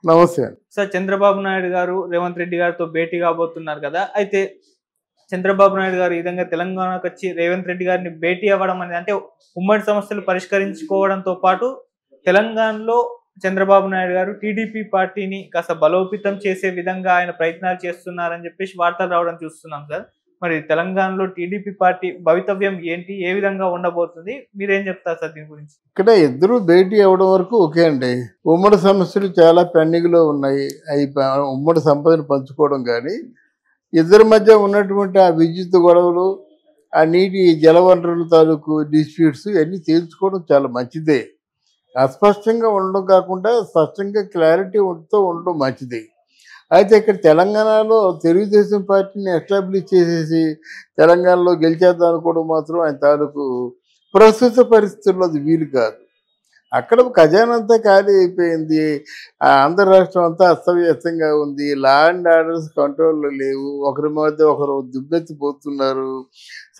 నమస్తే. సార్ చంద్రబాబు నాయుడు గారు రేవంత్ రెడ్డి గారితో భేటీ కాబోతున్నారు కదా! అయితే చంద్రబాబు నాయుడు గారు ఈ విధంగా తెలంగాణకొచ్చి రేవంత్ రెడ్డి గారిని భేటీ అవ్వడం అనేది అంటే ఉమ్మడి సమస్యలు పరిష్కరించుకోవడంతో పాటు తెలంగాణలో చంద్రబాబు నాయుడు గారు టీడీపీ పార్టీని కాస్త బలోపేతం చేసే విధంగా ఆయన ప్రయత్నాలు చేస్తున్నారని చెప్పేసి వార్తలు రావడం చూస్తున్నాం సార్. మరి తెలంగాణలో టీడీపీ పార్టీ భవితవ్యం ఏంటి? ఏ విధంగా ఉండబోతుంది? మీరేం చెప్తారు సార్ దీని గురించి? ఇక్కడ ఇద్దరు భేటీ అవ్వడం వరకు ఓకే అండి. ఉమ్మడి సమస్యలు చాలా పెండింగ్‌లో ఉన్నాయి. అయి ఉమ్మడి సంపదను పంచుకోవడం గానీ, ఇద్దరి మధ్య ఉన్నటువంటి ఆ విద్యుత్ గొడవలు, ఆ నీటి జలవనరుల తాలూకు డిస్ప్యూట్స్ ఇయన్నీ తేల్చుకోవడం చాలా మంచిదే. అస్పష్టంగా ఉండడం కాకుండా స్పష్టంగా క్లారిటీతో ఉండడం మంచిది. అయితే ఇక్కడ తెలంగాణలో తెలుగుదేశం పార్టీని ఎస్టాబ్లిష్ చేసేసి తెలంగాణలో గెలిచేద్దాం అనుకోవడం మాత్రం ఆయన తాలూకు ప్రస్తుత పరిస్థితుల్లో అది వీలు కాదు. అక్కడ ఖజానా అంతా ఖాళీ అయిపోయింది. ఆంధ్ర రాష్ట్రం అంతా అస్తవ్యస్తంగా ఉంది. లా అండ్ ఆర్డర్స్ కంట్రోల్‌లో లేవు. ఒకరి మధ్య ఒకరు దుమ్మెత్తిపోతున్నారు.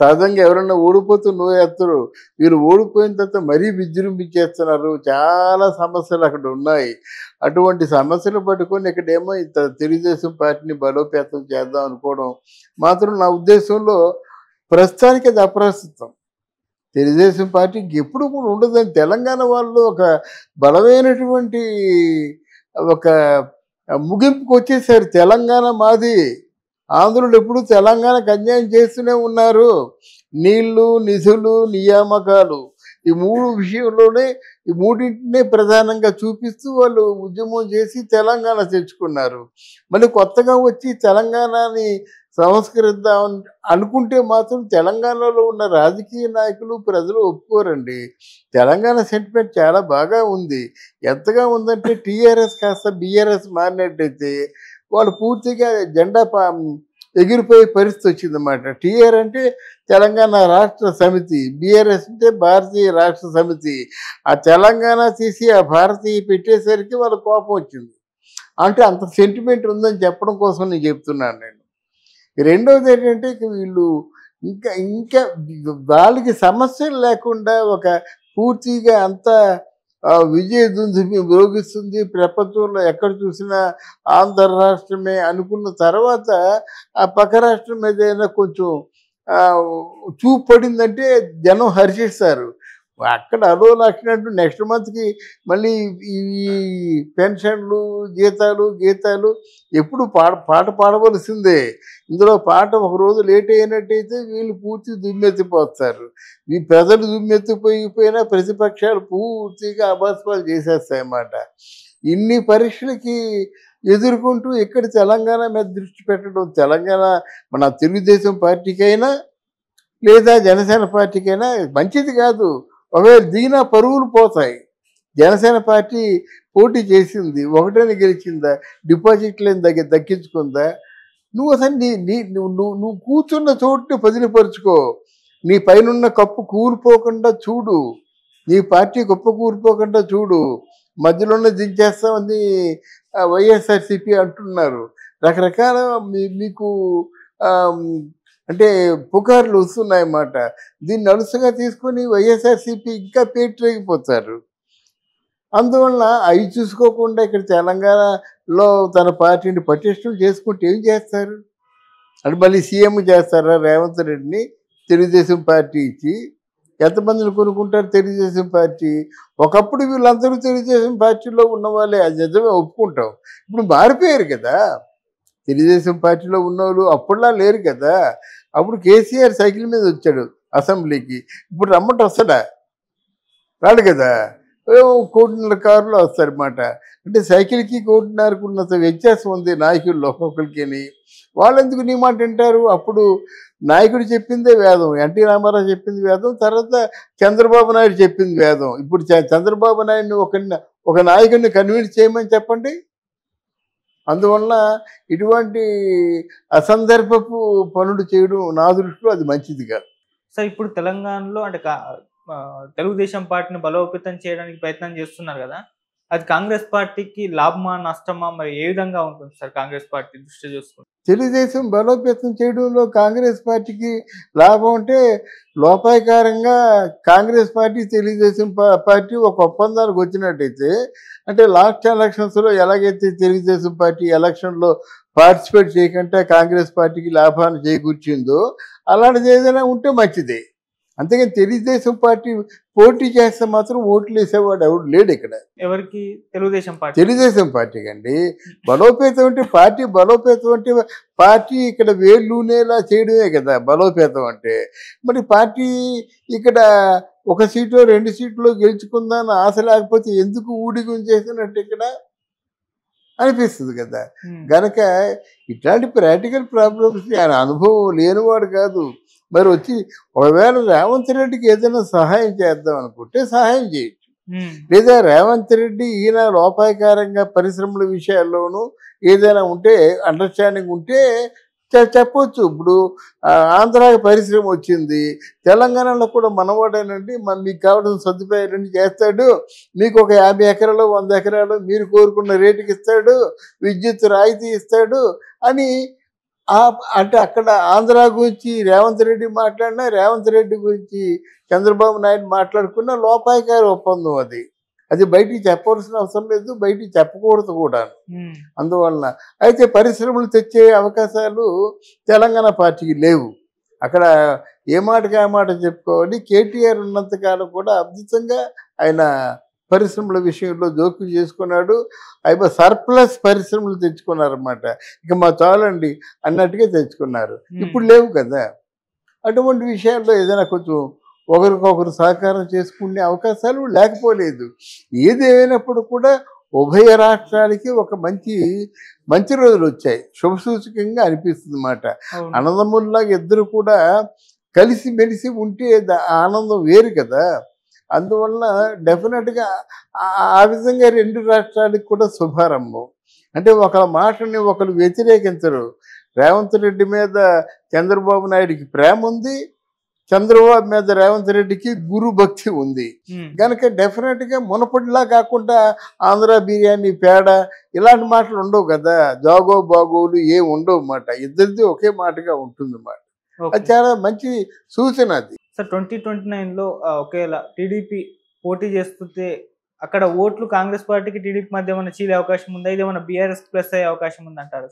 సహజంగా ఎవరైనా ఓడిపోతే నోరెత్తరు. వీళ్ళు ఓడిపోయిన తర్వాత మరీ విజృంభించేస్తున్నారు. చాలా సమస్యలు అక్కడ ఉన్నాయి. అటువంటి సమస్యలు పట్టుకొని ఇక్కడేమో తెలుగుదేశం పార్టీని బలోపేతం చేద్దాం అనుకోవడం మాత్రం నా ఉద్దేశంలో ప్రస్తుతానికి అది అప్రస్తుతం. తెలుగుదేశం పార్టీకి ఎప్పుడు కూడా ఉండదని తెలంగాణ వాళ్ళు ఒక బలమైనటువంటి ఒక ముగింపుకు వచ్చేసారు. తెలంగాణ మాది, ఆంధ్రులు ఎప్పుడు తెలంగాణకు అన్యాయం చేస్తూనే ఉన్నారు. నీళ్లు, నిధులు, నియామకాలు ఈ మూడు విషయంలోనే ఈ మూడింటినే ప్రధానంగా చూపిస్తూ వాళ్ళు ఉద్యమం చేసి తెలంగాణ తెచ్చుకున్నారు. మళ్ళీ కొత్తగా వచ్చి తెలంగాణని సంస్కరిద్దాం అనుకుంటే మాత్రం తెలంగాణలో ఉన్న రాజకీయ నాయకులు ప్రజలు ఒప్పుకోరండి. తెలంగాణ సెంటిమెంట్ చాలా బాగా ఉంది. ఎంతగా ఉందంటే టీఆర్ఎస్ కాస్త బీఆర్ఎస్ మారినట్టయితే వాళ్ళు పూర్తిగా జెండా ఎగిరిపోయే పరిస్థితి వచ్చిందన్నమాట. టీఆర్ అంటే తెలంగాణ రాష్ట్ర సమితి, బీఆర్ఎస్ అంటే భారతీయ రాష్ట్ర సమితి. ఆ తెలంగాణ తీసి ఆ భారతీయ పెట్టేసరికి వాళ్ళ కోపం వచ్చింది. అంటే అంత సెంటిమెంట్ ఉందని చెప్పడం కోసం నేను చెప్తున్నాను నేను. రెండవది ఏంటంటే వీళ్ళు ఇంకా ఇంకా వాళ్ళకి సమస్యలు లేకుండా ఒక పూర్తిగా అంతా విజయ దుందుభి మ్రోగిస్తుంది. ప్రపంచంలో ఎక్కడ చూసినా ఆంధ్ర రాష్ట్రమే అనుకున్న తర్వాత ఆ పక్క రాష్ట్రం మీద ఏదైనా కొంచెం చూపు పడిందంటే జనం హర్షిస్తారు. అక్కడ అదో లక్షణట్టు నెక్స్ట్ మంత్కి మళ్ళీ ఈ పెన్షన్లు, గీతాలు ఎప్పుడు పాట పాడవలసిందే. ఇందులో పాట ఒకరోజు లేట్ అయినట్టయితే వీళ్ళు పూర్తి దుమ్మెత్తిపోతారు. ఈ ప్రజలు దుమ్మెత్తిపోయిపోయినా ప్రతిపక్షాలు పూర్తిగా అభాస్పాలు చేసేస్తాయన్నమాట. ఇన్ని పరీక్షలకి ఎదుర్కొంటూ ఇక్కడ తెలంగాణ మీద దృష్టి పెట్టడం తెలంగాణ మన తెలుగుదేశం పార్టీకైనా లేదా జనసేన పార్టీకైనా మంచిది కాదు. ఒకవేళ దిగిన పరువులు పోతాయి. జనసేన పార్టీ పోటీ చేసింది, ఒకటని గెలిచిందా, డిపాజిట్లను దక్కించుకుందా? నువ్వు అసలు నువ్వు కూర్చున్న చోటుని పదిలిపరుచుకో. నీ పైనున్న కప్పు కూలిపోకుండా చూడు, నీ పార్టీ గొప్ప కూలిపోకుండా చూడు. మధ్యలోనే దించేస్తామని వైఎస్ఆర్సీపీ అంటున్నారు. రకరకాల మీకు అంటే పుకార్లు వస్తున్నాయన్నమాట. దీన్ని అలుసుగా తీసుకొని వైఎస్ఆర్సీపీ ఇంకా పేటరేగిపోతారు. అందువల్ల అవి చూసుకోకుండా ఇక్కడ తెలంగాణలో తన పార్టీని పటిష్టం చేసుకుంటే ఏం చేస్తారు? అంటే మళ్ళీ సీఎం చేస్తారా రేవంత్ రెడ్డిని తెలుగుదేశం పార్టీ ఇచ్చి? ఎంతమందిని కొనుక్కుంటారు తెలుగుదేశం పార్టీ? ఒకప్పుడు వీళ్ళందరూ తెలుగుదేశం పార్టీలో ఉన్నవాళ్ళే, అది నిజమే ఒప్పుకుంటాం. ఇప్పుడు మారిపోయారు కదా. తెలుగుదేశం పార్టీలో ఉన్నవాళ్ళు అప్పుడులా లేరు కదా. అప్పుడు కేసీఆర్ సైకిల్ మీద వచ్చాడు అసెంబ్లీకి, ఇప్పుడు రమ్మంటే వస్తాడా? రాడు కదా. 1.5 కారులో వస్తారన్నమాట. అంటే సైకిల్కి 1.5 ఉన్నంత వ్యత్యాసం ఉంది నాయకుల్లో ఒక్కొక్కరికి. వాళ్ళెందుకు నీ మాట వింటారు? అప్పుడు నాయకుడు చెప్పిందే వేదం, ఎన్టీ రామారావు చెప్పింది వేదం, తర్వాత చంద్రబాబు నాయుడు చెప్పింది వేదం. ఇప్పుడు చంద్రబాబు నాయుడిని ఒక నాయకుడిని కన్విన్స్ చేయమని చెప్పండి. అందువల్ల ఇటువంటి అసందర్భపు పనులు చేయడం నా దృష్టిలో అది మంచిది కాదు. సార్ ఇప్పుడు తెలంగాణలో అంటే తెలుగుదేశం పార్టీని బలోపేతం చేయడానికి ప్రయత్నం చేస్తున్నారు కదా. అది కాంగ్రెస్ పార్టీకి లాభమా నష్టమా మరి ఏ విధంగా ఉంటుంది సార్ కాంగ్రెస్ పార్టీ దృష్టి చూసుకుంటే? తెలుగుదేశం బలోపేతం చేయడంలో కాంగ్రెస్ పార్టీకి లాభం అంటే లోపాయకారంగా కాంగ్రెస్ పార్టీ తెలుగుదేశం పార్టీ ఒక ఒప్పందానికి వచ్చినట్టయితే, అంటే లాస్ట్ ఎలక్షన్స్లో ఎలాగైతే తెలుగుదేశం పార్టీ ఎలక్షన్లో పార్టిసిపేట్ చేయకుండా కాంగ్రెస్ పార్టీకి లాభాన్ని చేకూర్చిందో అలాంటిది ఏదైనా ఉంటే మంచిదే. అంతేగాని తెలుగుదేశం పార్టీ పోటీ చేస్తే మాత్రం ఓట్లు వేసేవాడు ఎవడు లేడు ఇక్కడ. ఎవరికి? తెలుగుదేశం పార్టీ. తెలుగుదేశం పార్టీకి అండి. బలోపేతం అంటే పార్టీ బలోపేతం అంటే పార్టీ ఇక్కడ వేళ్ళూనేలా చేయడమే కదా బలోపేతం అంటే. మరి పార్టీ ఇక్కడ ఒక సీటు 2 సీట్లు గెలుచుకుందాని ఆశ లేకపోతే ఎందుకు ఊడిగం చేసినట్టు ఇక్కడ అనిపిస్తుంది కదా. గనక ఇట్లాంటి ప్రాక్టికల్ ప్రాబ్లమ్స్ ఆయన అనుభవం లేనివాడు కాదు. మరి వచ్చి ఒకవేళ రేవంత్ రెడ్డికి ఏదైనా సహాయం చేద్దాం అనుకుంటే సహాయం చేయొచ్చు. లేదా రేవంత్ రెడ్డి ఈయన లోపాయకారంగా పరిశ్రమల విషయాల్లోనూ ఏదైనా ఉంటే అండర్స్టాండింగ్ ఉంటే చెప్పొచ్చు. ఇప్పుడు ఆంధ్రాకి పరిశ్రమ వచ్చింది, తెలంగాణలో కూడా మనవాడేనండి, మీకు కావాల్సిన సదుపాయాలన్నీ చేస్తాడు, మీకు ఒక 50 ఎకరాలు 100 ఎకరాలు మీరు కోరుకున్న రేటుకి ఇస్తాడు, విద్యుత్ రాయితీ ఇస్తాడు అని అంటే అక్కడ ఆంధ్ర గురించి రేవంత్ రెడ్డి మాట్లాడినా, రేవంత్ రెడ్డి గురించి చంద్రబాబు నాయుడు మాట్లాడుకున్న లోపాయకారి ఒప్పందం అది. అది బయటికి చెప్పవలసిన అవసరం లేదు, బయటికి చెప్పకూడదు కూడా. అందువలన అయితే పరిశ్రమలు తెచ్చే అవకాశాలు తెలంగాణ పార్టీకి లేవు. అక్కడ ఏ మాటకి ఆ మాట చెప్పుకోవాలి. కేటీఆర్ ఉన్నంతకాలం కూడా అద్భుతంగా ఆయన పరిశ్రమల విషయంలో జోక్యం చేసుకున్నాడు. అయిపో సర్ప్లస్ పరిశ్రమలు తెచ్చుకున్నారన్నమాట. ఇక మా చాలండి అన్నట్టుగా తెచ్చుకున్నారు. ఇప్పుడు లేవు కదా. అటువంటి విషయాల్లో ఏదైనా కొంచెం ఒకరికొకరు సహకారం చేసుకునే అవకాశాలు లేకపోలేదు. ఏదేమైనప్పుడు కూడా ఉభయ రాష్ట్రాలకి ఒక మంచి రోజులు వచ్చాయి. శుభసూచకంగా అనిపిస్తుంది అన్నమాట. అన్నదమ్ముల్లాగా ఇద్దరు కూడా కలిసి మెలిసి ఉంటే ఆనందం వేరు కదా. అందువలన డెఫినెట్గా ఆ విధంగా 2 రాష్ట్రాలకు కూడా శుభారంభం. అంటే ఒకళ్ళ మాటని ఒకరు వ్యతిరేకించరు. రేవంత్ రెడ్డి మీద చంద్రబాబు నాయుడికి ప్రేమ ఉంది, చంద్రబాబు మీద రేవంత్ రెడ్డికి గురు భక్తి ఉంది. కనుక డెఫినెట్గా మునపటిలా కాకుండా ఆంధ్ర బిర్యానీ పేడ ఇలాంటి మాటలు ఉండవు కదా. జాగో బాగోలు ఏం ఉండవు అన్నమాట. ఇద్దరిది ఒకే మాటగా ఉంటుంది అన్నమాట. అది చాలా మంచి సూచన అది. సార్ 2029లో ఒకవేళ టీడీపీ పోటీ చేస్తుంటే అక్కడ ఓట్లు కాంగ్రెస్ పార్టీకి టీడీపీ మధ్య ఏమైనా చీలే అవకాశం ఉందా? ఇది ఏమైనా బీఆర్ఎస్ ప్లస్ అయ్యే అవకాశం ఉందంటారు?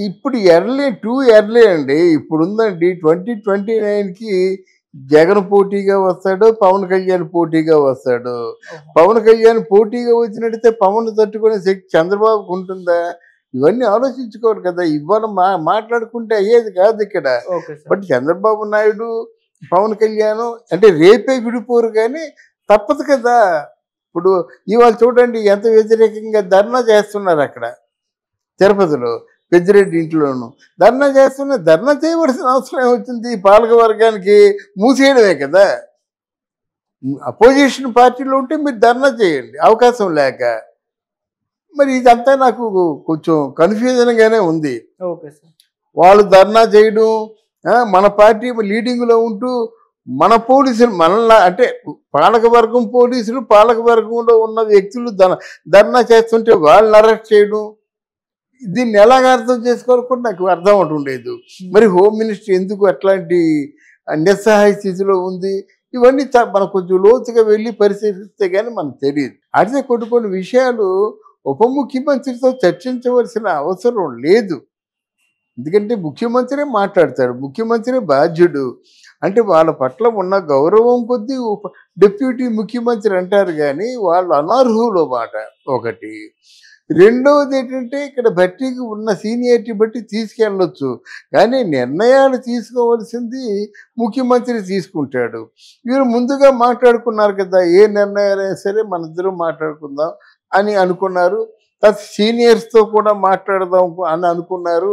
ఇప్పుడు ఎర్లీ అండి. ఇప్పుడు ఉందండి 2029కి జగన్ పోటీగా వస్తాడు, పవన్ కళ్యాణ్ పోటీగా వస్తాడు. పవన్ కళ్యాణ్ పోటీగా వచ్చినట్టయితే పవన్ తట్టుకునే శక్తి చంద్రబాబుకు ఉంటుందా? ఇవన్నీ ఆలోచించుకోవాలి కదా. ఇవాళ మాట్లాడుకుంటే అయ్యేది కాదు ఇక్కడ. బట్ చంద్రబాబు నాయుడు పవన్ కళ్యాణ్ అంటే రేపే విడిపోరు కానీ తప్పదు కదా. ఇప్పుడు ఇవాళ చూడండి ఎంత వ్యతిరేకంగా ధర్నా చేస్తున్నారు అక్కడ తిరుపతిలో, పెద్దిరెడ్డి ఇంట్లోనూ ధర్నా చేస్తున్నారు. ధర్నా చేయవలసిన అవసరం ఏమవుతుంది? పాలక వర్గానికి మూసేయడమే కదా. అపోజిషన్ పార్టీలో ఉంటే మీరు ధర్నా చేయండి అవకాశం లేక. మరి ఇదంతా నాకు కొంచెం కన్ఫ్యూజన్గానే ఉంది. వాళ్ళు ధర్నా చేయడం, మన పార్టీ లీడింగ్లో ఉంటూ మన పోలీసులు మనల్ని అంటే పాలకవర్గం పోలీసులు పాలకవర్గంలో ఉన్న వ్యక్తులు ధర్నా చేస్తుంటే వాళ్ళని అరెస్ట్ చేయడం, దీన్ని ఎలాగ అర్థం చేసుకోవాలనుకుంటే నాకు అర్థం అవుతుండేది. మరి హోమ్ మినిస్టర్ ఎందుకు అట్లాంటి నిస్సహాయ స్థితిలో ఉంది? ఇవన్నీ మనకు కొంచెం లోతుగా వెళ్ళి పరిశీలిస్తే కానీ మనకు తెలియదు. అదే కొన్ని విషయాలు ఉప ముఖ్యమంత్రితో చర్చించవలసిన అవసరం లేదు. ఎందుకంటే ముఖ్యమంత్రి మాట్లాడతాడు, ముఖ్యమంత్రి బాధ్యుడు. అంటే వాళ్ళ పట్ల ఉన్న గౌరవం కొద్దీ డిప్యూటీ ముఖ్యమంత్రి అంటారు కానీ వాళ్ళు అనర్హులు మాట ఒకటి. రెండవది ఏంటంటే ఇక్కడ బట్టికి ఉన్న సీనియారిటీ బట్టి తీసుకెళ్ళొచ్చు కానీ నిర్ణయాలు తీసుకోవాల్సింది ముఖ్యమంత్రి తీసుకుంటాడు. వీరు ముందుగా మాట్లాడుకున్నారు కదా, ఏ నిర్ణయాలైనా సరే మన ఇద్దరం మాట్లాడుకుందాం అని అనుకున్నారు. సీనియర్స్తో కూడా మాట్లాడదాం అని అనుకున్నారు.